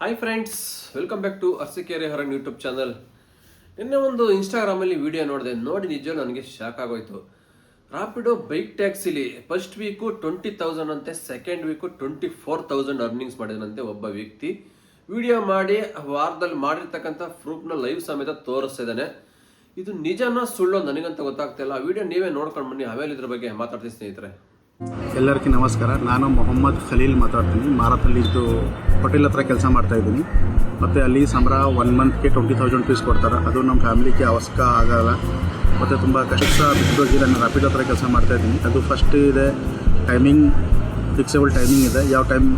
Hi friends, welcome back to Arsikere Haran YouTube channel. ನಿನ್ನೆ ಒಂದು ಇನ್ಸ್ಟಾಗ್ರಾಮಲ್ಲಿ ವಿಡಿಯೋ ನೋಡಿ ನಿಜ ನನಗೆ ಶಾಕ್ ಆಗೋಯ್ತು. ರಾಪಿಡೋ ಬೈಕ್ ಟ್ಯಾಕ್ಸಿಲಿ ಫಸ್ಟ್ ವೀಕು 20,000 ಅಂತೆ, ಸೆಕೆಂಡ್ ವೀಕು 24,000 ಅರ್ನಿಂಗ್ಸ್ ಮಾಡಿದನಂತೆ ಒಬ್ಬ ವ್ಯಕ್ತಿ. ವಿಡಿಯೋ ಮಾಡಿ ವಾರದಲ್ಲಿ ಮಾಡಿರ್ತಕ್ಕಂಥ ಪ್ರೂಫ್ನ ಲೈವ್ ಸಮೇತ ತೋರಿಸ್ತಿದ್ದಾನೆ. ಇದು ನಿಜನೋ ಸುಳ್ಳೋ ನನಗಂತ ಗೊತ್ತಾಗ್ತಿಲ್ಲ. ಆ ವಿಡಿಯೋ ನೀವೇ ನೋಡ್ಕೊಂಡು ಬನ್ನಿ, ಆಮೇಲೆ ಇದ್ರ ಬಗ್ಗೆ ಮಾತಾಡ್ತೀನಿ ಸ್ನೇಹಿತರೆ. ಎಲ್ಲರಿಗೂ ನಮಸ್ಕಾರ. ನಾನು ಮೊಹಮ್ಮದ್ ಖಲೀಲ್ ಮಾತಾಡ್ತೀನಿ. ಮಾರತಲ್ಲಿದ್ದು ಹೋಟೆಲ್ ಹತ್ರ ಕೆಲಸ ಮಾಡ್ತಾಯಿದ್ದೀನಿ. ಮತ್ತು ಅಲ್ಲಿ ಸಂಬಳ 1 ಮಂತ್ಗೆ 20,000 rupees ಕೊಡ್ತಾರೆ. ಅದು ನಮ್ಮ ಫ್ಯಾಮಿಲಿಗೆ ಅವಶ್ಯಕ ಆಗಲ್ಲ. ಮತ್ತು ತುಂಬ ಕಷ್ಟ ಬಿದ್ದೋಗಿ ನಾನು ರ್ಯಾಪಿಡೋ ಹತ್ರ ಕೆಲಸ ಮಾಡ್ತಾಯಿದ್ದೀನಿ. ಅದು ಫಸ್ಟ್ ಇದೆ ಟೈಮಿಂಗ್, ಫಿಕ್ಸಬಲ್ ಟೈಮಿಂಗ್ ಇದೆ. ಯಾವ ಟೈಮ್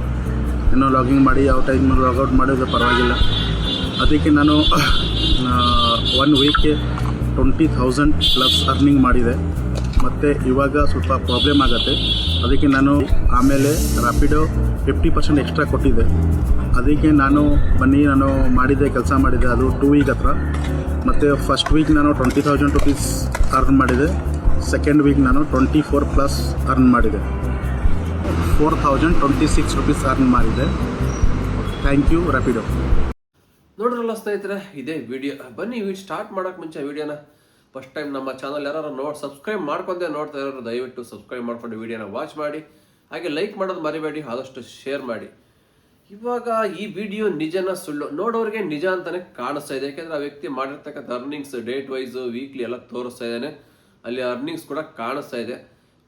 ಏನೋ ಲಾಗಿಂಗ್ ಮಾಡಿ ಯಾವ ಟೈಮ್ ಲಾಗೌಟ್ ಮಾಡೋದು ಪರವಾಗಿಲ್ಲ. ಅದಕ್ಕೆ ನಾನು 1 ವೀಕ್ಗೆ 20,000 ಪ್ಲಸ್ ಅರ್ನಿಂಗ್ ಮಾಡಿದೆ. ಮತ್ತು ಇವಾಗ ಸ್ವಲ್ಪ ಪ್ರಾಬ್ಲಮ್ ಆಗುತ್ತೆ. ಅದಕ್ಕೆ ನಾನು ಆಮೇಲೆ ರ್ಯಾಪಿಡೋ 50% ಎಕ್ಸ್ಟ್ರಾ ಕೊಟ್ಟಿದ್ದೆ. ಅದಕ್ಕೆ ನಾನು ಮಾಡಿದ್ದೆ, ಕೆಲಸ ಮಾಡಿದ್ದೆ. ಅದು 2 ವೀಕ್ ಹತ್ರ. ಮತ್ತು ಫಸ್ಟ್ ವೀಕ್ ನಾನು 20,000 rupees ಅರ್ನ್ ಮಾಡಿದೆ. ಸೆಕೆಂಡ್ ವೀಕ್ ನಾನು 24 ಪ್ಲಸ್ ಅರ್ನ್ ಮಾಡಿದೆ. 4,026 rupees ಅರ್ನ್ ಮಾಡಿದೆ. Thank you Rapido. ನೋಡ್ರಲ್ಲ ಸ್ನೇಹಿತರೆ, ಇದೇ ವಿಡಿಯೋ. ಬನ್ನಿ ಸ್ಟಾರ್ಟ್ ಮಾಡೋಕ್ಕೆ ಮುಂಚೆ ವಿಡಿಯೋನ ಫಸ್ಟ್ ಟೈಮ್ ನಮ್ಮ ಚಾನಲ್ ಯಾರು ಸಬ್ಸ್ಕ್ರೈಬ್ ಮಾಡ್ಕೊಂಡೆ ನೋಡ್ತಾ ಇರೋರು ದಯವಿಟ್ಟು ಸಬ್ಸ್ಕ್ರೈಬ್ ಮಾಡ್ಕೊಂಡು ವಿಡಿಯೋನ ವಾಚ್ ಮಾಡಿ. ಹಾಗೆ ಲೈಕ್ ಮಾಡೋದು ಮರಿಬೇಡಿ, ಆದಷ್ಟು ಶೇರ್ ಮಾಡಿ. ಇವಾಗ ಈ ವಿಡಿಯೋ ನಿಜನ ಸುಳ್ಳು ನೋಡೋರಿಗೆ ನಿಜ ಅಂತಾನೆ ಕಾಣಿಸ್ತಾ ಇದೆ. ಯಾಕೆಂದ್ರೆ ಆ ವ್ಯಕ್ತಿ ಮಾಡಿರ್ತಕ್ಕಂಥ ಅರ್ನಿಂಗ್ಸ್ ಡೇಟ್ ವೈಸ್ ವೀಕ್ಲಿ ಎಲ್ಲ ತೋರಿಸ್ತಾ ಇದ್ದಾನೆ. ಅಲ್ಲಿ ಅರ್ನಿಂಗ್ಸ್ ಕೂಡ ಕಾಣಿಸ್ತಾ ಇದೆ.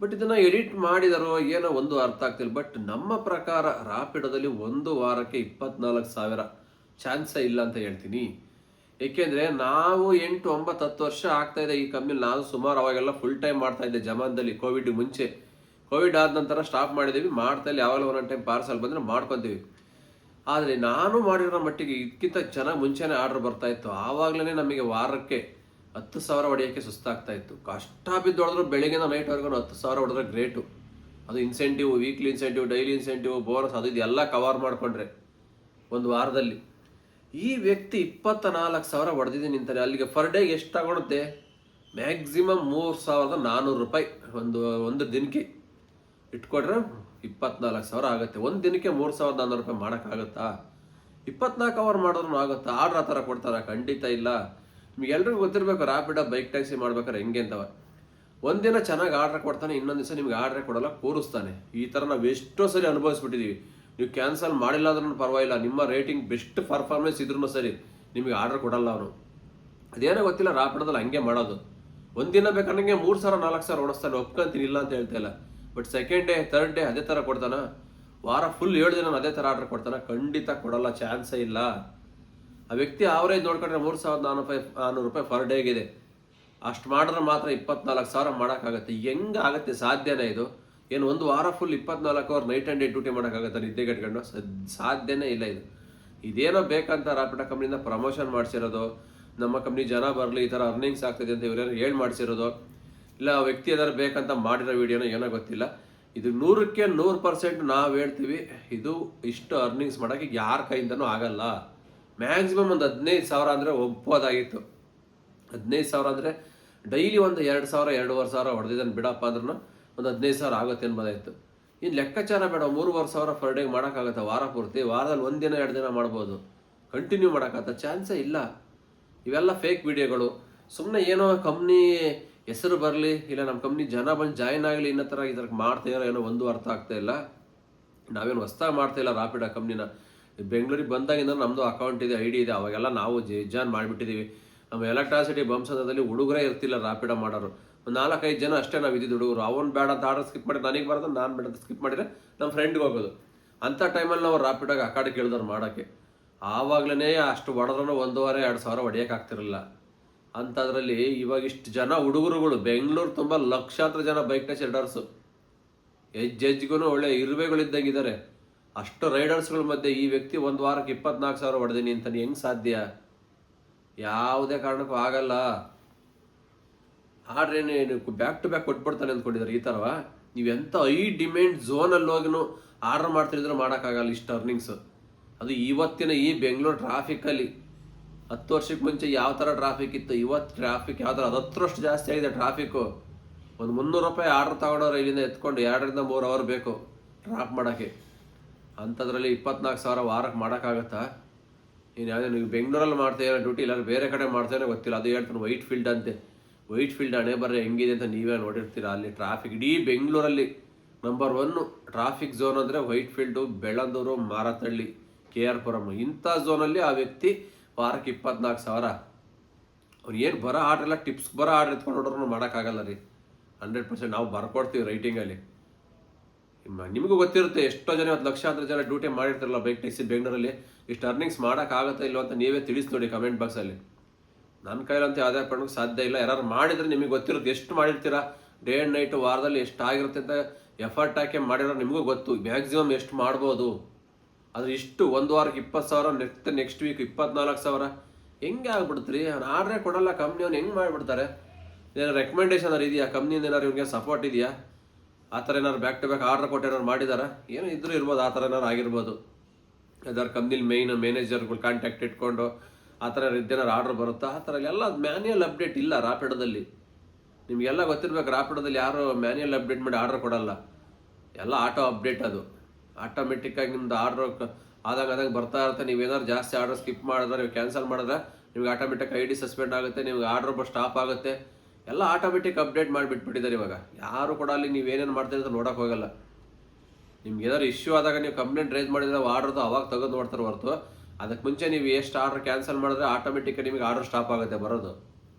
ಬಟ್ ಇದನ್ನ ಎಡಿಟ್ ಮಾಡಿದಾರೋ ಏನೋ ಒಂದು ಅರ್ಥ ಆಗ್ತಿಲ್ಲ. ಬಟ್ ನಮ್ಮ ಪ್ರಕಾರ ರಾಪಿಡೋದಲ್ಲಿ 1 ವಾರಕ್ಕೆ 24,000 ಚಾನ್ಸೇ ಇಲ್ಲ ಅಂತ ಹೇಳ್ತೀನಿ. ಏಕೆಂದರೆ ನಾವು 8, 9, 10 ವರ್ಷ ಆಗ್ತಾ ಇದೆ ಈ ಕಂಪ್ನಿಲಿ. ನಾನು ಸುಮಾರು ಅವಾಗೆಲ್ಲ ಫುಲ್ ಟೈಮ್ ಮಾಡ್ತಾ ಇದ್ದೆ ಜಮಾನದಲ್ಲಿ, ಕೋವಿಡ್ ಮುಂಚೆ. ಕೋವಿಡ್ ಆದ ನಂತರ ಸ್ಟಾಪ್ ಮಾಡಿದ್ದೀವಿ. ಮಾಡ್ತಾ ಇಲ್ಲಿ ಯಾವಾಗಲೂ ಒಂದೊಂದು ಟೈಮ್ ಪಾರ್ಸಲ್ ಬಂದರೆ ಮಾಡ್ಕೊತೀವಿ. ಆದರೆ ನಾನು ಮಾಡಿರೋ ಮಟ್ಟಿಗೆ ಇದಕ್ಕಿಂತ ಚೆನ್ನಾಗಿ ಮುಂಚೆನೇ ಆರ್ಡರ್ ಬರ್ತಾ ಇತ್ತು. ಆವಾಗಲೇ ನಮಗೆ ವಾರಕ್ಕೆ 10,000 ಹೊಡೆಯೋಕ್ಕೆ ಸುಸ್ತಾಗ್ತಾ ಇತ್ತು. ಕಷ್ಟ ಬಿದ್ದು ಹೊಡೆದ್ರು ಬೆಳಿಗ್ಗೆನ ನೈಟ್ವರೆಗೂ 10,000 ಹೊಡೆದ್ರೆ ಗ್ರೇಟು. ಅದು incentive, weekly incentive, daily incentive, bonus, ಅದು ಇದೆಲ್ಲ ಕವರ್ ಮಾಡಿಕೊಂಡ್ರೆ ಒಂದು ವಾರದಲ್ಲಿ. ಈ ವ್ಯಕ್ತಿ 24,000 ಹೊಡೆದಿದ್ದೀನಿ ಅಂತಾನೆ. ಅಲ್ಲಿಗೆ ಪರ್ ಡೇಗೆ ಎಷ್ಟು ತಗೊಳುತ್ತೆ? ಮ್ಯಾಕ್ಸಿಮಮ್ 3,400 ರೂಪಾಯಿ ಒಂದು ದಿನಕ್ಕೆ ಇಟ್ಕೊಡ್ರೆ 24,000 ಆಗುತ್ತೆ. ಒಂದು ದಿನಕ್ಕೆ 3,400 ರೂಪಾಯಿ ಮಾಡೋಕ್ಕಾಗುತ್ತಾ? 24 ಅವರ್ ಮಾಡಿದ್ರೂ ಆಗುತ್ತಾ? ಆರ್ಡ್ರ್ ಆ ಥರ ಕೊಡ್ತಾರ? ಖಂಡಿತ ಇಲ್ಲ. ನಿಮ್ಗೆ ಎಲ್ರಿಗೂ ಗೊತ್ತಿರಬೇಕು ರ್ಯಾಪಿಡೋ ಬೈಕ್ ಟ್ಯಾಕ್ಸಿ ಮಾಡ್ಬೇಕಾರೆ ಹೆಂಗೆ ಅಂತವ. ಒಂದಿನ ಚೆನ್ನಾಗಿ ಆರ್ಡ್ರ್ ಕೊಡ್ತಾನೆ, ಇನ್ನೊಂದು ದಿವಸ ನಿಮ್ಗೆ ಆರ್ಡ್ರೇ ಕೊಡೋಲ್ಲ, ಕೂರಿಸ್ತಾನೆ. ಈ ಥರ ನಾವು ಎಷ್ಟೋ ಸರಿ ಅನುಭವಿಸ್ಬಿಟ್ಟಿದ್ದೀವಿ. ನೀವು ಕ್ಯಾನ್ಸಲ್ ಮಾಡಿಲ್ಲ ಅಂದ್ರೂ ಪರವಾಗಿಲ್ಲ, ನಿಮ್ಮ ರೇಟಿಂಗ್ ಬೆಸ್ಟ್ ಪರ್ಫಾರ್ಮೆನ್ಸ್ ಇದ್ರೂ ಸರಿ ನಿಮಗೆ ಆರ್ಡರ್ ಕೊಡಲ್ಲ ಅವನು. ಅದೇನೋ ಗೊತ್ತಿಲ್ಲ, ರಾಪಿಡೋದಲ್ಲಿ ಹಂಗೆ ಮಾಡೋದು. ಒಂದಿನ ಬೇಕಾದ್ರೆ 3,000 4,000 ಓಡಿಸ್ತಾನೆ, ಒಪ್ಕೊಂತೀನಿ ಇಲ್ಲ ಅಂತ ಹೇಳ್ತಾ ಇಲ್ಲ. But second day, third day ಅದೇ ಥರ ಕೊಡ್ತಾನ? ವಾರ ಫುಲ್ 7 ದಿನ ಅದೇ ಥರ ಆರ್ಡರ್ ಕೊಡ್ತಾನ? ಖಂಡಿತ ಕೊಡಲ್ಲ, ಚಾನ್ಸೇ ಇಲ್ಲ. ಆ ವ್ಯಕ್ತಿ ಆವರೇಜ್ ನೋಡ್ಕೊಂಡ್ರೆ 3,400 ರೂಪಾಯಿ ಪರ್ ಡೇಗಿದೆ. ಅಷ್ಟು ಮಾಡಿದ್ರೆ ಮಾತ್ರ 24,000 ಮಾಡೋಕ್ಕಾಗತ್ತೆ. ಹೆಂಗಾಗತ್ತೆ? ಸಾಧ್ಯನೇ ಇದು? ಏನು ಒಂದು ವಾರ full 24 hour night and day duty ಮಾಡೋಕ್ಕಾಗತ್ತೆ ನಿದ್ದೆ ಕಟ್ಕೊಂಡು? ಸಾಧ್ಯನೇ ಇಲ್ಲ ಇದು. ಇದೇನೋ ಬೇಕಂತ ರಾಪಿಡೋ ಕಂಪ್ನಿಯಿಂದ ಪ್ರಮೋಷನ್ ಮಾಡಿಸಿರೋದು, ನಮ್ಮ ಕಂಪ್ನಿ ಜನ ಬರಲಿ, ಈ ಥರ ಅರ್ನಿಂಗ್ಸ್ ಆಗ್ತದೆ ಅಂತ ಇವರೇನೋ ಹೇಳಿ ಮಾಡಿಸಿರೋದು, ಇಲ್ಲ ಆ ವ್ಯಕ್ತಿ ಏನಾದ್ರು ಬೇಕಂತ ಮಾಡಿರೋ ವಿಡಿಯೋನೋ ಏನೋ ಗೊತ್ತಿಲ್ಲ. ಇದು 100ಕ್ಕೆ 100% ನಾವು ಹೇಳ್ತೀವಿ, ಇದು ಇಷ್ಟು ಅರ್ನಿಂಗ್ಸ್ ಮಾಡೋಕ್ಕೆ ಯಾರ ಕೈಯಿಂದನೂ ಆಗಲ್ಲ. ಮ್ಯಾಕ್ಸಿಮಮ್ ಒಂದು 15,000 ಅಂದರೆ ಒಪ್ಪೋದಾಗಿತ್ತು. 15,000 ಅಂದರೆ ಡೈಲಿ ಒಂದು 2,000, 2,500 ಹೊಡೆದಿದ್ದಾನೆ ಬಿಡಪ್ಪ ಅಂದ್ರೂ ಒಂದು 15,000 ಆಗುತ್ತೆ ಅನ್ಬೋದಾಯ್ತು. ಇನ್ನು ಲೆಕ್ಕಾಚಾರ ಬೇಡ. 3,500 ಪರ್ ಡೇಗೆ ಮಾಡೋಕ್ಕಾಗತ್ತೆ ವಾರ ಪೂರ್ತಿ? ವಾರದಲ್ಲಿ 1 ದಿನ 2 ದಿನ ಮಾಡ್ಬೋದು, ಕಂಟಿನ್ಯೂ ಮಾಡೋಕ್ಕಾಗತ್ತೆ? ಚಾನ್ಸೇ ಇಲ್ಲ. ಇವೆಲ್ಲ ಫೇಕ್ ವಿಡಿಯೋಗಳು. ಸುಮ್ಮನೆ ಏನೋ ಕಂಪ್ನಿ ಹೆಸರು ಬರಲಿ, ಇಲ್ಲ ನಮ್ಮ ಕಂಪ್ನಿ ಜನ ಬಂದು ಜಾಯ್ನ್ ಆಗಲಿ, ಈ ಥರ ಮಾಡ್ತಾಯಿರೋ ಏನೋ ಒಂದು ಅರ್ಥ ಆಗ್ತಾ ಇಲ್ಲ. ನಾವೇನು ಹೊಸ್ದಾಗಿ ಮಾಡ್ತಾಯಿಲ್ಲ ರಾಪಿಡೋ ಕಂಪ್ನಿನ. ಬೆಂಗಳೂರಿಗೆ ಬಂದಾಗಿಂದ ನಮ್ಮದು ಅಕೌಂಟ್ ಇದೆ, ID ಇದೆ. ಅವಾಗೆಲ್ಲ ನಾವು ಜಾಯ್ನ್ ಮಾಡಿಬಿಟ್ಟಿದ್ದೀವಿ. ನಮ್ಮ ಎಲೆಕ್ಟ್ರಾಸಿಟಿ ಬಂಸದಲ್ಲಿ ಹುಡುಗರೇ ಇರ್ತಿಲ್ಲ ರಾಪಿಡೋ ಮಾಡೋರು. ಒಂದು 4-5 ಜನ ಅಷ್ಟೇ ನಾವು ಇದ್ದಿದ್ದು ಹುಡುಗರು. ಅವನು ಬೇಡ ಅಂತ ಆರ್ಡರ್ ಸ್ಕಿಪ್ ಮಾಡಿ ನನಗೆ ಬರೋದು, ನಾನು ಬೇಡ ಅಂತ ಸ್ಕಿಪ್ ಮಾಡಿದರೆ ನಮ್ಮ ಫ್ರೆಂಡ್ಗೆ ಹೋಗೋದು. ಅಂಥ ಟೈಮಲ್ಲಿ ನಾವು ರಾಪಿಡೋಗೆ ಆ ಕಡೆ ಕೇಳಿದವ್ರು ಮಾಡೋಕ್ಕೆ. ಆವಾಗಲೇ ಅಷ್ಟು ಹೊಡೆದ್ರೂ 1,500-2,000 ಹೊಡೆಯೋಕ್ಕಾಗ್ತಿರಲಿಲ್ಲ. ಅಂಥದ್ರಲ್ಲಿ ಇವಾಗ ಇಷ್ಟು ಜನ ಹುಡುಗರುಗಳು, ಬೆಂಗಳೂರು ತುಂಬ ಲಕ್ಷಾಂತರ ಜನ ಬೈಕ್ ಟ್ಯಾಕ್ಸಿ ರೈಡರ್ಸು, ಹೆಜ್ಜೆಜ್ಗೂ ಒಳ್ಳೆ ಇರುವೆಗಳಿದ್ದಂಗಿದ್ದಾರೆ. ಅಷ್ಟು ರೈಡರ್ಸ್ಗಳ ಮಧ್ಯೆ ಈ ವ್ಯಕ್ತಿ 1 ವಾರಕ್ಕೆ 24,000 ಹೊಡೆದೀನಿ ಅಂತಾನೆ ಹೆಂಗೆ ಸಾಧ್ಯ? ಯಾವುದೇ ಕಾರಣಕ್ಕೂ ಆಗಲ್ಲ. ಆರ್ಡ್ರೇನು ಬ್ಯಾಕ್ ಟು ಬ್ಯಾಕ್ ಕೊಟ್ಬಿಡ್ತಾನೆ ಅಂದ್ಕೊಂಡಿದ್ದಾರೆ. ಈ ಥರವಾ? ನೀವೆಂಥ ಡಿಮ್ಯಾಂಡ್ ಝೋನಲ್ಲಿ ಹೋಗಿನೂ ಆರ್ಡರ್ ಮಾಡ್ತಿರಿದ್ರೆ ಮಾಡೋಕ್ಕಾಗಲ್ಲ ಇಷ್ಟು ಅರ್ನಿಂಗ್ಸು. ಅದು ಇವತ್ತಿನ ಈ ಬೆಂಗಳೂರು ಟ್ರಾಫಿಕಲ್ಲಿ 10 ವರ್ಷಕ್ಕೆ ಮುಂಚೆ ಯಾವ ಥರ ಟ್ರಾಫಿಕ್ ಇತ್ತು, ಇವತ್ತು ಟ್ರಾಫಿಕ್ ಯಾವ ಥರ 10ರಷ್ಟು ಜಾಸ್ತಿ ಆಗಿದೆ ಟ್ರಾಫಿಕ್ಕು. ಒಂದು 300 ರೂಪಾಯಿ ಆರ್ಡರ್ ತಗೊಂಡವ್ರು ಇಲ್ಲಿಂದ ಎತ್ಕೊಂಡು 2ರಿಂದ 3 ಅವರ್ ಬೇಕು ಡ್ರಾಪ್ ಮಾಡೋಕ್ಕೆ. ಅಂಥದ್ರಲ್ಲಿ 24,000 ವಾರಕ್ಕೆ ಮಾಡೋಕ್ಕಾಗತ್ತಾ? ನೀವು ಬೆಂಗಳೂರಲ್ಲಿ ಮಾಡ್ತೀರ ಡ್ಯೂಟಿ ಇಲ್ಲ ಬೇರೆ ಕಡೆ ಮಾಡ್ತಾನೆ ಗೊತ್ತಿಲ್ಲ. ಅದು ಹೇಳ್ತಾನೆ ವೈಟ್ ಫೀಲ್ಡ್ ಅಂತೆ. ವೈಟ್ ಫೀಲ್ಡ್ ಹಣೆ ಬರ್ರೆ ಹೆಂಗಿದೆ ಅಂತ ನೀವೇ ನೋಡಿರ್ತೀರ. ಅಲ್ಲಿ ಟ್ರಾಫಿಕ್ ಇಡೀ ಬೆಂಗಳೂರಲ್ಲಿ ನಂಬರ್ 1 ಟ್ರಾಫಿಕ್ ಝೋನ್ ಅಂದರೆ white field, Bellandur, Marathahalli, KR Puram. ಇಂಥ ಝೋನಲ್ಲಿ ಆ ವ್ಯಕ್ತಿ ವಾರಕ್ಕೆ 24,000. ಅವ್ರು ಏನು ಬರೋ ಆರ್ಡ್ರ್ ಎಲ್ಲ ಟಿಪ್ಸ್ ಬರೋ ಆರ್ಡ್ರ್ ಎತ್ಕೊಂಡು ನೋಡ್ರೂ ಮಾಡೋಕ್ಕಾಗಲ್ಲ ರೀ. 100% ನಾವು ಬರ್ಕೊಡ್ತೀವಿ ರೈಟಿಂಗಲ್ಲಿ. ನಿಮಗೂ ಗೊತ್ತಿರುತ್ತೆ ಎಷ್ಟೋ ಜನ ಇವತ್ತು ಲಕ್ಷಾಂತರ ಜನ ಡ್ಯೂಟಿ ಮಾಡಿರ್ತಾರಲ್ಲ ಬೈಕ್ ಟ್ಯಾಕ್ಸಿ ಬೆಂಗಳೂರಲ್ಲಿ. ಇಷ್ಟು ಅರ್ನಿಂಗ್ಸ್ ಮಾಡೋಕ್ಕಾಗತ್ತಾ ಇಲ್ವ ಅಂತ ನೀವೇ ತಿಳಿಸಿ ನೋಡಿ ಕಮೆಂಟ್ ಬಾಕ್ಸಲ್ಲಿ. ನನ್ನ ಕೈಲಂತೂ ಯಾವುದೇ ಪಡೋಕ್ಕೆ ಸಾಧ್ಯ ಇಲ್ಲ. ಯಾರು ಮಾಡಿದರೆ ನಿಮಗೆ ಗೊತ್ತಿರುತ್ತೆ ಎಷ್ಟು ಮಾಡಿರ್ತೀರಾ, ಡೇ ಆ್ಯಂಡ್ ನೈಟು ವಾರದಲ್ಲಿ ಎಷ್ಟು ಆಗಿರುತ್ತೆ ಅಂತ ಎಫರ್ಟ್ ಹಾಕಿ ಮಾಡಿರೋ ನಿಮಗೂ ಗೊತ್ತು ಮ್ಯಾಕ್ಸಿಮಮ್ ಎಷ್ಟು ಮಾಡ್ಬೋದು. ಆದರೆ ಇಷ್ಟು ಒಂದು ವಾರಕ್ಕೆ 20,000, ನೆಕ್ಸ್ಟ್ ವೀಕ್ 24,000 ಹೆಂಗೆ ಆಗ್ಬಿಡ್ತೀರಿ? ಅವ್ನು ಆರ್ಡ್ರೇ ಕೊಡಲ್ಲ ಕಂಪ್ನಿ, ಅವ್ನು ಹೆಂಗೆ ಮಾಡಿಬಿಡ್ತಾರೆ? ಏನಾರು ರೆಕಮೆಂಡೇಶನ್ ಏನಾರು ಇದೆಯಾ ಕಂಪ್ನಿಯಿಂದ? ಏನಾರು ಇವ್ರಿಗೆ ಸಪೋರ್ಟ್ ಇದೆಯಾ? ಆ ಥರ ಏನಾರು ಬ್ಯಾಕ್ ಟು ಬ್ಯಾಕ್ ಆರ್ಡ್ರ್ ಕೊಟ್ಟು ಏನಾರು ಮಾಡಿದಾರಾ? ಏನೋ ಇದ್ರೂ ಇರ್ಬೋದು, ಆ ಥರ ಏನಾರು ಆಗಿರ್ಬೋದು. ಯಾವ್ದಾರು ಕಂಪ್ನಿಲಿ ಮ್ಯಾನೇಜರ್ಗಳು ಕಾಂಟ್ಯಾಕ್ಟ್ ಇಟ್ಕೊಂಡು ಆ ಥರ ಇದ್ದೇನಾರು ಆರ್ಡ್ರ್ ಬರುತ್ತಾ? ಆ ಥರ ಎಲ್ಲ ಮ್ಯಾನ್ಯಲ್ ಅಪ್ಡೇಟ್ ಇಲ್ಲ ರಾಪಿಡೋದಲ್ಲಿ. ನಿಮಗೆಲ್ಲ ಗೊತ್ತಿರ್ಬೇಕು, ರಾಪಿಡೋದಲ್ಲಿ ಯಾರು ಮ್ಯಾನ್ಯಲ್ ಅಪ್ಡೇಟ್ ಮಾಡಿ ಆರ್ಡ್ರ್ ಕೊಡಲ್ಲ, ಎಲ್ಲ ಆಟೋ ಅಪ್ಡೇಟ್. ಅದು ಆಟೋಮೆಟಿಕ್ಕಾಗಿ ನಿಮ್ದು ಆರ್ಡ್ರ್ ಆದಾಗ ಬರ್ತಾ ಇರುತ್ತೆ. ನೀವೇನಾದ್ರು ಜಾಸ್ತಿ ಆರ್ಡ್ರ್ ಸ್ಕಿಪ್ ಮಾಡಿದ್ರೆ, ನೀವು ಕ್ಯಾನ್ಸಲ್ ಮಾಡಿದ್ರೆ ನಿಮ್ಗೆ ಆಟೋಮೆಟಿಕ್ ID ಸಸ್ಪೆಂಡ್ ಆಗುತ್ತೆ, ನಿಮ್ಗೆ ಆರ್ಡ್ರ್ ಸ್ಟಾಪ್ ಆಗುತ್ತೆ. ಎಲ್ಲ ಆಟೋಮೆಟಿಕ್ ಅಪ್ಡೇಟ್ ಮಾಡಿಬಿಟ್ಬಿಟ್ಟಿದ್ದಾರೆ ಇವಾಗ. ಯಾರು ಕೂಡ ಅಲ್ಲಿ ನೀವೇನೇನು ಮಾಡ್ತೀರಿ ಅಂತ ನೋಡೋಕೆ ಹೋಗಲ್ಲ. ನಿಮ್ಗೆ ಏನಾದ್ರು ಇಶ್ಯೂ ಆದಾಗ ನೀವು ಕಂಪ್ಲೇಂಟ್ ರೈಸ್ ಮಾಡಿದ್ರೆ ಆರ್ಡ್ರದ್ದು ಅವಾಗ ತೆಗೆದು ನೋಡ್ತಾರೆ ಹೊರತು ಅದಕ್ಕೆ ಮುಂಚೆ ನೀವು ಎಷ್ಟು ಆರ್ಡ್ರ್ ಕ್ಯಾನ್ಸಲ್ ಮಾಡಿದ್ರೆ ಆಟೋಮೆಟಿಕ್ ನಿಮಗೆ ಆರ್ಡ್ರ್ ಸ್ಟಾಪ್ ಆಗುತ್ತೆ ಬರೋದು.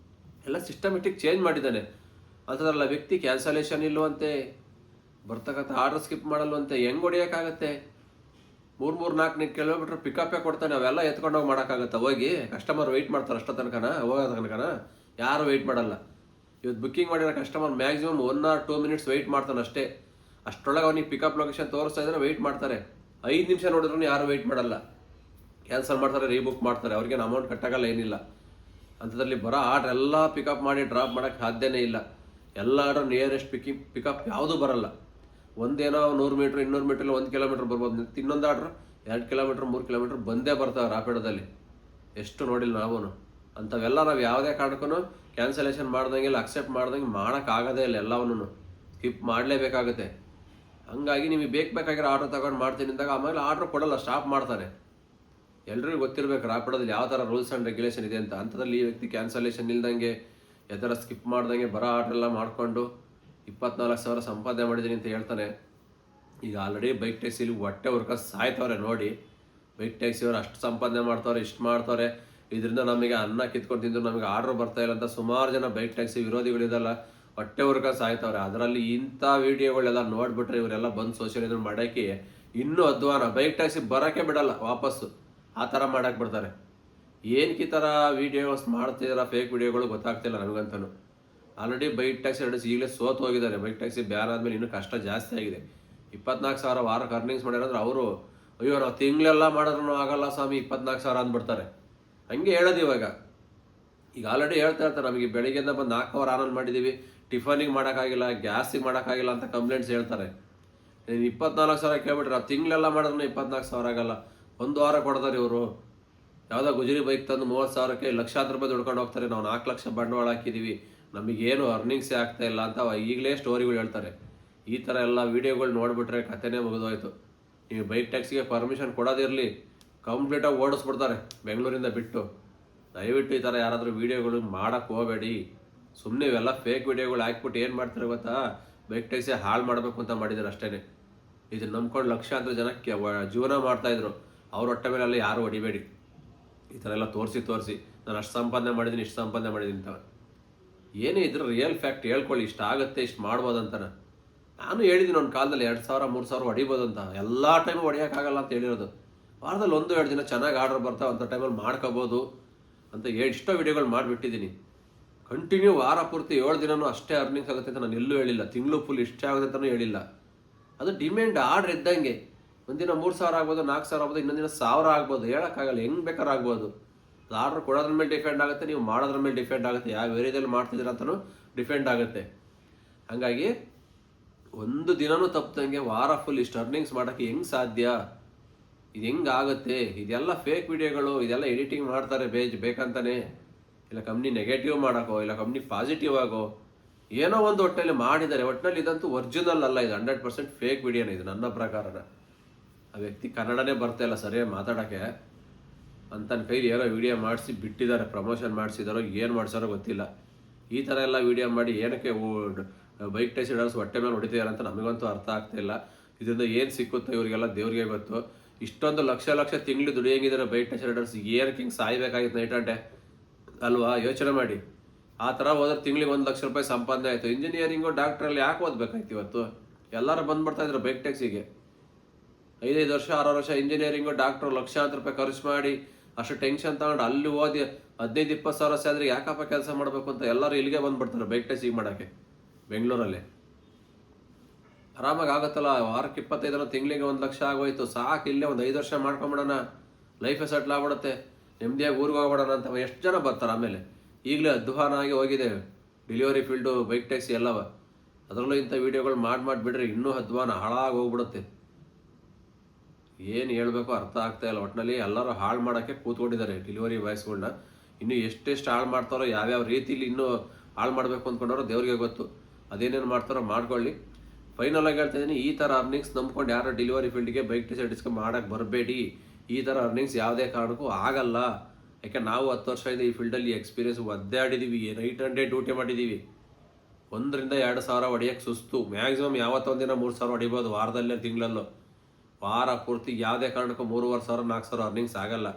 ಎಲ್ಲ ಸಿಸ್ಟಮೆಟಿಕ್ ಚೇಂಜ್ ಮಾಡಿದ್ದಾನೆ. ಅಂಥದ್ರಲ್ಲ ವ್ಯಕ್ತಿ ಕ್ಯಾನ್ಸಲೇಷನ್ ಇಲ್ಲವಂತೆ, ಬರ್ತಕ್ಕಂಥ ಆರ್ಡ್ರ್ ಸ್ಕಿಪ್ ಮಾಡಲ್ವಂತೆ. ಹೆಂಗೆ ಹೊಡಿಯೋಕ್ಕಾಗತ್ತೆ? 3-4 ಕಿಲೋಮೀಟ್ರ್ ಪಿಕಪ್ಪೇ ಕೊಡ್ತಾನೆ. ಅವೆಲ್ಲ ಎತ್ಕೊಂಡೋಗಿ ಮಾಡೋಕ್ಕಾಗತ್ತೆ? ಹೋಗಿ ಕಸ್ಟಮರ್ ವೆಯ್ಟ್ ಮಾಡ್ತಾರೆ ಅಷ್ಟೋ ತನಕನ, ಹೋಗೋ ತನಕನ ಯಾರು ವೆಯ್ಟ್ ಮಾಡಲ್ಲ. ಇವತ್ತು ಬುಕ್ಕಿಂಗ್ ಮಾಡಿರೋ customer maximum 1 or 2 minutes wait ಮಾಡ್ತಾನೆ ಅಷ್ಟೇ. ಅಷ್ಟರೊಳಗೆ ಅವನಿಗೆ ಪಿಕಪ್ ಲೊಕೇಶನ್ ತೋರಿಸ್ತಾ ಇದ್ರೆ ವೆಯ್ಟ್ ಮಾಡ್ತಾರೆ. 5 ನಿಮಿಷ ನೋಡಿದ್ರು ಯಾರು ವೆಯ್ಟ್ ಮಾಡಲ್ಲ, ಕ್ಯಾನ್ಸಲ್ ಮಾಡ್ತಾರೆ, ರೀಬುಕ್ ಮಾಡ್ತಾರೆ. ಅವ್ರಿಗೇನು ಅಮೌಂಟ್ ಕಟ್ಟಾಗಲ್ಲ, ಏನಿಲ್ಲ. ಅಂಥದ್ರಲ್ಲಿ ಬರೋ ಆರ್ಡ್ರ್ ಎಲ್ಲ ಪಿಕಪ್ ಮಾಡಿ ಡ್ರಾಪ್ ಮಾಡೋಕ್ಕೆ ಸಾಧ್ಯನೇ ಇಲ್ಲ. ಎಲ್ಲ ಆರ್ಡ್ರ್ ನಿಯರೆಸ್ಟ್ ಪಿಕಪ್ ಯಾವುದೂ ಬರಲ್ಲ. ಒಂದೇನೋ 100 ಮೀಟ್ರ್ 200 ಮೀಟ್ರ್ 1 ಕಿಲೋಮೀಟ್ರ್ ಬರ್ಬೋದು. ಇನ್ನೊಂದು ಆರ್ಡ್ರ್ 2 ಕಿಲೋಮೀಟ್ರ್ 3 ಕಿಲೋಮೀಟ್ರ್ ಬಂದೇ ಬರ್ತಾವೆ ರಾಪಿಡೋದಲ್ಲಿ. ಎಷ್ಟು ನೋಡಿಲ್ಲ ನಾವು. ಅಂಥವೆಲ್ಲ ನಾವು ಯಾವುದೇ ಕಾರಣಕ್ಕೂ ಕ್ಯಾನ್ಸಲೇಷನ್ ಮಾಡ್ದಂಗೆ ಇಲ್ಲ, ಅಕ್ಸೆಪ್ಟ್ ಮಾಡ್ದಂಗೆ ಮಾಡೋಕ್ಕಾಗೋದೇ ಇಲ್ಲ. ಎಲ್ಲವನ್ನೂ ಸ್ಕಿಪ್ ಮಾಡಲೇಬೇಕಾಗುತ್ತೆ. ಹಂಗಾಗಿ ನಿಮಗೆ ಬೇಕಾಗಿರೋ ಆರ್ಡ್ರ್ ತಗೊಂಡು ಮಾಡ್ತೀನಿ ಅಂದಾಗ ಆಮೇಲೆ ಆರ್ಡ್ರ್ ಕೊಡಲ್ಲ, ಸ್ಟಾಪ್ ಮಾಡ್ತಾನೆ. ಎಲ್ರಿಗೂ ಗೊತ್ತಿರಬೇಕು ರಾಪಿಡೋದಲ್ಲಿ ಯಾವ ಥರ ರೂಲ್ಸ್ ಆ್ಯಂಡ್ ರೆಗ್ಯುಲೇಷನ್ ಇದೆ ಅಂತ. ಅಂಥದ್ರಲ್ಲಿ ಈ ವ್ಯಕ್ತಿ ಕ್ಯಾನ್ಸಲೇಷನ್ ಇಲ್ದಂಗೆ ಯಾವ ಥರ ಸ್ಕಿಪ್ ಮಾಡ್ದಂಗೆ ಬರೋ ಆರ್ಡ್ರೆಲ್ಲ ಮಾಡಿಕೊಂಡು 24,000 ಸಂಪಾದನೆ ಮಾಡಿದ್ದೀನಿ ಅಂತ ಹೇಳ್ತಾನೆ. ಈಗ ಆಲ್ರೆಡಿ ಬೈಕ್ ಟ್ಯಾಕ್ಸಿಲಿ ಹೊಟ್ಟೆ ಹುರ್ಕ ಸಾಯ್ತವ್ರೆ ನೋಡಿ. ಬೈಕ್ ಟ್ಯಾಕ್ಸಿಯವ್ರು ಅಷ್ಟು ಸಂಪಾದನೆ ಮಾಡ್ತವ್ರೆ, ಇಷ್ಟು ಮಾಡ್ತವ್ರೆ, ಇದರಿಂದ ನಮಗೆ ಅನ್ನ ಕಿತ್ಕೊಂಡು ತಿಂದು ನಮಗೆ ಆರ್ಡ್ರ್ ಬರ್ತಾ ಇಲ್ಲ ಅಂತ ಸುಮಾರು ಜನ ಬೈಕ್ ಟ್ಯಾಕ್ಸಿ ವಿರೋಧಿಗಳಿದಲ್ಲ ಹೊಟ್ಟೆ ಹುರ್ಕ ಸಾಯ್ತವ್ರೆ. ಅದರಲ್ಲಿ ಇಂಥ ವೀಡಿಯೋಗಳೆಲ್ಲ ನೋಡಿಬಿಟ್ರೆ ಇವರೆಲ್ಲ ಬಂದು ಸೋಷಿಯಲ್ ಮಾಡೋಕ್ಕೆ ಇನ್ನೂ ಅಧ್ವಾನ. ಬೈಕ್ ಟ್ಯಾಕ್ಸಿ ಬರೋಕ್ಕೆ ಬಿಡಲ್ಲ ವಾಪಸ್ಸು, ಆ ಥರ ಮಾಡೋಕ್ಕೆ ಬಿಡ್ತಾರೆ. ಏನಕ್ಕೆ ಈ ಥರ ವೀಡಿಯೋಸ್ ಮಾಡ್ತಿದಾರ ಫೇಕ್ ವೀಡಿಯೋಗಳು ಗೊತ್ತಾಗ್ತಿಲ್ಲ ನನಗಂತೂ. ಆಲ್ರೆಡಿ ಬೈಕ್ ಟ್ಯಾಕ್ಸಿ ನಡೆಸಿ ಈಗಲೇ ಸೋತು ಹೋಗಿದ್ದಾರೆ. ಬೈಕ್ ಟ್ಯಾಕ್ಸಿ ಬ್ಯಾನ್ ಆದಮೇಲೆ ಇನ್ನೂ ಕಷ್ಟ ಜಾಸ್ತಿ ಆಗಿದೆ. 24,000 ವಾರಕ್ಕೆ ಅರ್ನಿಂಗ್ಸ್ ಮಾಡ್ಯಾರಂದ್ರೆ ಅವರು ಅಯ್ಯೋ ನಾವು ತಿಂಗಳೆಲ್ಲ ಮಾಡಿದ್ರೂ ಆಗಲ್ಲ ಸ್ವಾಮಿ 24,000 ಅಂದ್ಬಿಡ್ತಾರೆ. ಹಂಗೆ ಹೇಳೋದು ಇವಾಗ. ಈಗ ಆಲ್ರೆಡಿ ಹೇಳ್ತಾ ಇರ್ತಾರೆ, ನಮಗೆ ಬೆಳಿಗ್ಗೆಯಿಂದ ಬಂದು 4 ಅವರ್ ಆನಂದ್ ಮಾಡಿದ್ದೀವಿ, ಟಿಫನಿಗೆ ಮಾಡೋಕ್ಕಾಗಿಲ್ಲ, ಗ್ಯಾಸಿಗೆ ಮಾಡೋಕ್ಕಾಗಿಲ್ಲ ಅಂತ ಕಂಪ್ಲೇಂಟ್ಸ್ ಹೇಳ್ತಾರೆ. 24,000 ಕೇಳ್ಬಿಟ್ರೆ ನಾವು ತಿಂಗಳೆಲ್ಲ ಮಾಡಿದ್ರೂ 24,000 ಆಗಲ್ಲ. 1 ವಾರ ಕೊಡ್ತಾರೆ ಇವರು. ಯಾವುದೋ ಗುಜರಿ ಬೈಕ್ ತಂದು 30,000ಕ್ಕೆ ಲಕ್ಷಾಂತರ ರೂಪಾಯಿ ದುಡ್ಕೊಂಡು ಹೋಗ್ತಾರೆ. ನಾವು 4 ಲಕ್ಷ ಬಂಡವಾಳ ಹಾಕಿದ್ದೀವಿ, ನಮಗೇನು ಅರ್ನಿಂಗ್ಸೇ ಆಗ್ತಾ ಇಲ್ಲ ಅಂತ ಈಗಲೇ ಸ್ಟೋರಿಗಳು ಹೇಳ್ತಾರೆ. ಈ ಥರ ಎಲ್ಲ ವೀಡಿಯೋಗಳು ನೋಡಿಬಿಟ್ರೆ ಕಥೆನೇ ಮುಗಿದೋಯ್ತು. ನೀವು ಬೈಕ್ ಟ್ಯಾಕ್ಸಿಗೆ ಪರ್ಮಿಷನ್ ಕೊಡೋದಿರಲಿ, ಕಂಪ್ಲೀಟಾಗಿ ಓಡಿಸ್ಬಿಡ್ತಾರೆ ಬೆಂಗಳೂರಿಂದ ಬಿಟ್ಟು. ದಯವಿಟ್ಟು ಈ ಥರ ಯಾರಾದರೂ ವೀಡಿಯೋಗಳು ಮಾಡೋಕ್ಕೆ ಹೋಗಬೇಡಿ. ಸುಮ್ಮನೆ ಇವೆಲ್ಲ ಫೇಕ್ ವೀಡಿಯೋಗಳು ಹಾಕ್ಬಿಟ್ಟು ಏನು ಮಾಡ್ತಾರೆ ಗೊತ್ತಾ? ಬೈಕ್ ಟ್ಯಾಕ್ಸಿ ಹಾಳು ಮಾಡಬೇಕು ಅಂತ ಮಾಡಿದ್ದಾರೆ ಅಷ್ಟೇ. ಇದನ್ನು ನಂಬ್ಕೊಂಡು ಲಕ್ಷಾಂತರ ಜನಕ್ಕೆ ಜೀವನ ಮಾಡ್ತಾಯಿದ್ರು. ಅವ್ರ ಹೊಟ್ಟೆ ಮೇಲೆಲ್ಲ ಯಾರು ಹೊಡಿಬೇಡಿ. ಈ ಥರ ಎಲ್ಲ ತೋರಿಸಿ ನಾನು ಅಷ್ಟು ಸಂಪಾದನೆ ಮಾಡಿದ್ದೀನಿ, ಇಷ್ಟು ಸಂಪಾದನೆ ಮಾಡಿದ್ದೀನಿ ಅಂತ. ಏನೇ ಇದ್ರ ರಿಯಲ್ ಫ್ಯಾಕ್ಟ್ ಹೇಳ್ಕೊಳ್ಳಿ, ಇಷ್ಟು ಆಗುತ್ತೆ, ಇಷ್ಟು ಮಾಡ್ಬೋದು ಅಂತ. ನಾನು ಹೇಳಿದ್ದೀನಿ ಒಂದು ಕಾಲದಲ್ಲಿ 2,000-3,000 ಹೊಡಿಬೋದು ಅಂತ. ಎಲ್ಲ ಟೈಮು ಹೊಡಿಯೋಕ್ಕಾಗಲ್ಲ ಅಂತ ಹೇಳಿರೋದು. ವಾರದಲ್ಲಿ 1-2 ದಿನ ಚೆನ್ನಾಗಿ ಆರ್ಡರ್ ಬರ್ತಾವೆ ಅಂಥ ಟೈಮಲ್ಲಿ ಮಾಡ್ಕೋಬೋದು ಅಂತ ಎಷ್ಟೋ ವೀಡಿಯೋಗಳು ಮಾಡಿಬಿಟ್ಟಿದ್ದೀನಿ. ಕಂಟಿನ್ಯೂ ವಾರ ಪೂರ್ತಿ 7 ದಿನವೂ ಅಷ್ಟೇ ಅರ್ನಿಂಗ್ಸ್ ಆಗುತ್ತೆ ಅಂತ ನಾನು ಎಲ್ಲೂ ಹೇಳಿಲ್ಲ. ತಿಂಗಳು ಫುಲ್ ಇಷ್ಟೇ ಆಗುತ್ತೆ ಅಂತಲೂ ಹೇಳಿಲ್ಲ. ಅದು ಡಿಮ್ಯಾಂಡ್ ಆರ್ಡ್ರ್ ಇದ್ದಂಗೆ. ಒಂದಿನ 3,000 ಆಗ್ಬೋದು, 4,000 ಆಗ್ಬೋದು, ಇನ್ನೊಂದು ದಿನ 1,000 ಆಗ್ಬೋದು. ಹೇಳೋಕ್ಕಾಗಲ್ಲ, ಹೆಂಗೆ ಬೇಕಾದ್ರೂ ಆಗ್ಬೋದು. ಆರ್ಡ್ರ್ ಕೊಡೋದ್ರ ಮೇಲೆ ಡಿಪೆಂಡ್ ಆಗುತ್ತೆ, ನೀವು ಮಾಡೋದ್ರ ಮೇಲೆ ಡಿಪೆಂಡ್ ಆಗುತ್ತೆ, ಯಾವ ಏರಿಯಾದಲ್ಲಿ ಮಾಡ್ತಿದ್ದೀರ ಅಂತಲೂ ಡಿಪೆಂಡ್ ಆಗುತ್ತೆ. ಹಾಗಾಗಿ ಒಂದು ದಿನವೂ ತಪ್ಪದಂಗೆ ವಾರ ಫುಲ್ ಇಷ್ಟು ಅರ್ನಿಂಗ್ಸ್ ಮಾಡೋಕ್ಕೆ ಹೆಂಗೆ ಸಾಧ್ಯ? ಇದು ಹೆಂಗೆ ಆಗುತ್ತೆ? ಇದೆಲ್ಲ ಫೇಕ್ ವಿಡಿಯೋಗಳು, ಇದೆಲ್ಲ ಎಡಿಟಿಂಗ್ ಮಾಡ್ತಾರೆ ಬೇಕಂತಾನೆ. ಇಲ್ಲ ಕಂಪ್ನಿ ನೆಗೆಟಿವ್ ಮಾಡೋಕ್ಕೋ, ಇಲ್ಲ ಕಂಪ್ನಿ ಪಾಸಿಟಿವ್ ಆಗೋ ಏನೋ ಒಂದು ಒಟ್ಟಲ್ಲಿ ಮಾಡಿದ್ದಾರೆ. ಒಟ್ಟಿನಲ್ಲಿ ಇದಂತೂ ಒರಿಜಿನಲ್ ಅಲ್ಲ, ಇದು 100% ಫೇಕ್ ವಿಡಿಯೋನೇ ಇದು ನನ್ನ ಪ್ರಕಾರನ. ಆ ವ್ಯಕ್ತಿ ಕನ್ನಡನೇ ಬರ್ತಾಯಿಲ್ಲ ಸರಿಯಾಗಿ ಮಾತಾಡೋಕ್ಕೆ. ಅಂತನ ಕೈಲಿ ಏನೋ ವೀಡಿಯೋ ಮಾಡಿಸಿ ಬಿಟ್ಟಿದ್ದಾರೆ, ಪ್ರಮೋಷನ್ ಮಾಡಿಸಿದಾರೋ ಏನು ಮಾಡಿಸಾರೋ ಗೊತ್ತಿಲ್ಲ. ಈ ಥರ ಎಲ್ಲ ವೀಡಿಯೋ ಮಾಡಿ ಏನಕ್ಕೆ ಬೈಕ್ ಟೆಸ್ಟ್ ರೈಡರ್ಸ್ ಹೊಟ್ಟೆ ಮೇಲೆ ಹೊಡಿತಿದ್ದಾರೆ ಅಂತ ನಮಗಂತೂ ಅರ್ಥ ಆಗ್ತಾಯಿಲ್ಲ. ಇದರಿಂದ ಏನು ಸಿಕ್ಕುತ್ತೋ ಇವರಿಗೆಲ್ಲ ದೇವ್ರಿಗೆ ಗೊತ್ತು. ಇಷ್ಟೊಂದು ಲಕ್ಷ ಲಕ್ಷ ತಿಂಗಳು ದುಡಿಯಂಗಿದ್ದಾರೆ ಬೈಕ್ ಟೆಸ್ಟ್ ರೈಡರ್ಸ್, ಏನಕ್ಕೆ ಹಿಂಗೆ ಸಾಯ್ಬೇಕಾಗಿತ್ತು ನೈಟ್ ಅಂಟೆ ಅಲ್ವಾ? ಯೋಚನೆ ಮಾಡಿ. ಆ ಥರ ಹೋದ್ರೆ ತಿಂಗಳಿಗೆ 1 ಲಕ್ಷ ರೂಪಾಯಿ ಸಂಪಾದನೆ ಆಯಿತು. ಇಂಜಿನಿಯರಿಂಗು ಡಾಕ್ಟ್ರಲ್ಲಿ ಯಾಕೆ ಓದಬೇಕಾಯ್ತು ಇವತ್ತು? ಎಲ್ಲರೂ ಬಂದ್ಬಿಡ್ತಾ ಇದ್ರು ಬೈಕ್ ಟ್ಯಾಕ್ಸಿಗೆ. 5 ವರ್ಷ 6 ವರ್ಷ ಇಂಜಿನಿಯರಿಂಗು ಡಾಕ್ಟ್ರು ಲಕ್ಷಾಂತರ ರೂಪಾಯಿ ಖರ್ಚು ಮಾಡಿ ಅಷ್ಟು ಟೆನ್ಷನ್ ತಗೊಂಡು ಅಲ್ಲಿ ಓದಿ 15-20 ಸಾವಿರ ಸ್ಯಾಲ್ರಿ ಯಾಕಪ್ಪ ಕೆಲಸ ಮಾಡಬೇಕು ಅಂತ ಎಲ್ಲರೂ ಇಲ್ಲಿಗೆ ಬಂದ್ಬಿಡ್ತಾರೆ ಬೈಕ್ ಟ್ಯಾಕ್ಸಿಗೆ ಮಾಡೋಕ್ಕೆ. ಬೆಂಗಳೂರಲ್ಲಿ ಆರಾಮಾಗಿ ಆಗುತ್ತಲ್ಲ, ವಾರಕ್ಕೆ 25 ತಿಂಗಳಿಗೆ 1 ಲಕ್ಷ ಆಗೋಯ್ತು, ಸಾಕು ಇಲ್ಲೇ ಒಂದು 5 ವರ್ಷ ಮಾಡ್ಕೊಂಬಿಡೋಣ, ಲೈಫೇ ಸೆಟ್ಲ್ ಆಗ್ಬಿಡುತ್ತೆ, ನೆಮ್ಮದಿಯಾಗಿ ಊರಿಗೆ ಹೋಗ್ಬಿಡೋಣ ಅಂತ ಎಷ್ಟು ಜನ ಬರ್ತಾರೆ. ಆಮೇಲೆ ಈಗಲೇ ಅಧ್ವಾನ ಆಗಿ ಹೋಗಿದೆ ಡೆಲಿವರಿ ಫೀಲ್ಡು, ಬೈಕ್ ಟ್ಯಾಕ್ಸಿ ಎಲ್ಲವ. ಅದರಲ್ಲೂ ಇಂಥ ವೀಡಿಯೋಗಳು ಮಾಡಿಬಿಡ್ರಿ ಇನ್ನೂ ಅಧ್ವಾನ ಹಾಳಾಗಿ ಹೋಗ್ಬಿಡುತ್ತೆ. ಏನು ಹೇಳಬೇಕು ಅರ್ಥ ಆಗ್ತಾ ಇಲ್ಲ. ಒಟ್ಟಿನಲ್ಲಿ ಎಲ್ಲರೂ ಹಾಳು ಮಾಡೋಕ್ಕೆ ಕೂತ್ಕೊಂಡಿದ್ದಾರೆ ಡೆಲಿವರಿ ಬಾಯ್ಸ್ಗಳನ್ನ. ಇನ್ನೂ ಎಷ್ಟೆಷ್ಟು ಹಾಳು ಮಾಡ್ತಾರೋ, ಯಾವ್ಯಾವ ರೀತಿಲಿ ಇನ್ನೂ ಹಾಳು ಮಾಡಬೇಕು ಅಂದ್ಕೊಂಡವ್ರು ದೇವ್ರಿಗೆ ಗೊತ್ತು. ಅದೇನೇನು ಮಾಡ್ತಾರೋ ಮಾಡ್ಕೊಳ್ಳಿ. ಫೈನಲ್ ಆಗಿ ಹೇಳ್ತಾ ಇದ್ದೀನಿ, ಈ ಥರ ಅರ್ನಿಂಗ್ಸ್ ನಂಬ್ಕೊಂಡು ಯಾರೋ ಡೆಲಿವರಿ ಫೀಲ್ಡ್ಗೆ ಬೈಕ್ ಟೆಸ್ಟ್ ಡಿಸ್ಕೌಂಟ್ ಮಾಡೋಕ್ಕೆ ಬರಬೇಡಿ. ಈ ಥರ ಅರ್ನಿಂಗ್ಸ್ ಯಾವುದೇ ಕಾರಣಕ್ಕೂ ಆಗಲ್ಲ. ಯಾಕೆ ನಾವು 10 ವರ್ಷದಿಂದ ಈ ಫೀಲ್ಡಲ್ಲಿ ಎಕ್ಸ್ಪೀರಿಯನ್ಸ್ ಒದ್ದಾಡಿದ್ದೀವಿ, ನೈಟ್ ಆ್ಯಂಡ್ ಡೇ ಡ್ಯೂಟಿ ಮಾಡಿದ್ದೀವಿ. 1-2 ಸಾವಿರ ಹೊಡೆಯೋಕ್ಕೆ ಸುಸ್ತು. ಮ್ಯಾಕ್ಸಿಮಮ್ ಯಾವತ್ತೊಂದಿನ 3 ಸಾವಿರ ಹೊಡಿಬೋದು ವಾರದಲ್ಲೇ, ತಿಂಗಳಲ್ಲೂ. ವಾರ ಪೂರ್ತಿ ಯಾವುದೇ ಕಾರಣಕ್ಕೂ 3,500-4 ಸಾವಿರ ಅರ್ನಿಂಗ್ಸ್ ಆಗಲ್ಲ.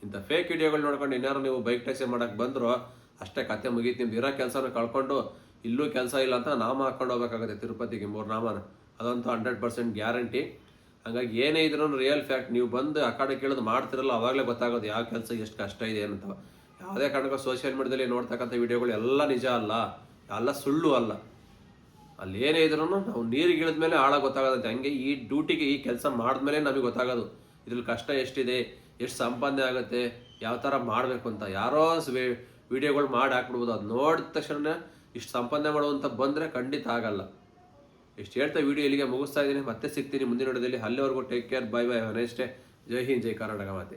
ಇಂಥ ಫೇಕ್ ವಿಡಿಯೋಗಳು ನೋಡ್ಕೊಂಡು ಇನ್ಯಾರು ನೀವು ಬೈಕ್ ಟ್ಯಾಕ್ಸಿ ಮಾಡೋಕ್ಕೆ ಬಂದರೂ ಅಷ್ಟೇ ಕತೆ ಮುಗೀತು. ನಿಮ್ದು ಇರೋ ಕೆಲಸನ ಕಳ್ಕೊಂಡು ಇಲ್ಲೂ ಕೆಲಸ ಇಲ್ಲ ಅಂತ ನಾಮ ಹಾಕ್ಕೊಂಡು ಹೋಗ್ಬೇಕಾಗುತ್ತೆ ತಿರುಪತಿಗೆ 3 ನಾಮನ. ಅದಂತೂ 100% ಗ್ಯಾರಂಟಿ. ಹಂಗಾಗಿ ಏನೇ ಇದ್ರೂ ರಿಯಲ್ ಫ್ಯಾಕ್ಟ್ ನೀವು ಬಂದು ಆ ಕಡೆ ಕೇಳೋದು ಮಾಡ್ತಿರಲ್ಲ, ಅವಾಗಲೇ ಗೊತ್ತಾಗೋದು ಯಾವ ಕೆಲಸ ಎಷ್ಟು ಕಷ್ಟ ಇದೆ ಏನಂತ. ಯಾವುದೇ ಕಾರಣಕ್ಕೂ ಸೋಷಿಯಲ್ ಮೀಡಿಯಾದಲ್ಲಿ ನೋಡ್ತಕ್ಕಂಥ ವಿಡಿಯೋಗಳು ಎಲ್ಲ ನಿಜ ಅಲ್ಲ, ಎಲ್ಲ ಸುಳ್ಳು ಅಲ್ಲ. ಅಲ್ಲಿ ಏನೇ ಇದ್ರೂ ನಾವು ನೀರಿಗೆ ಇಳಿದ ಮೇಲೆ ಆಳ ಗೊತ್ತಾಗೋದಂತೆ. ಹಂಗೆ ಈ ಡ್ಯೂಟಿಗೆ ಈ ಕೆಲಸ ಮಾಡಿದ್ಮೇಲೆ ನಮಗೆ ಗೊತ್ತಾಗೋದು ಇದ್ರಲ್ಲಿ ಕಷ್ಟ ಎಷ್ಟಿದೆ, ಎಷ್ಟು ಸಂಪಾದನೆ ಆಗುತ್ತೆ, ಯಾವ ಥರ ಮಾಡಬೇಕು ಅಂತ. ಯಾರೋ ವಿಡಿಯೋಗಳು ಮಾಡಿ ಹಾಕ್ಬಿಡ್ಬೋದು. ಅದು ನೋಡಿದ ತಕ್ಷಣ ಇಷ್ಟು ಸಂಪಾದನೆ ಮಾಡುವಂತ ಬಂದರೆ ಖಂಡಿತ ಆಗಲ್ಲ. ಇಷ್ಟು ಹೇಳ್ತಾ ವಿಡಿಯೋ ಇಲ್ಲಿಗೆ ಮುಗಿಸ್ತಾ ಇದ್ದೀನಿ. ಮತ್ತೆ ಸಿಗ್ತೀನಿ ಮುಂದಿನ ವಿಡಿಯೋದಲ್ಲಿ. ಅಲ್ಲಿವರೆಗೂ take care, bye bye, next day. ಜೈ ಹಿಂದ್, ಜೈ ಕರ್ನಾಟಕ ಮಾತೆ.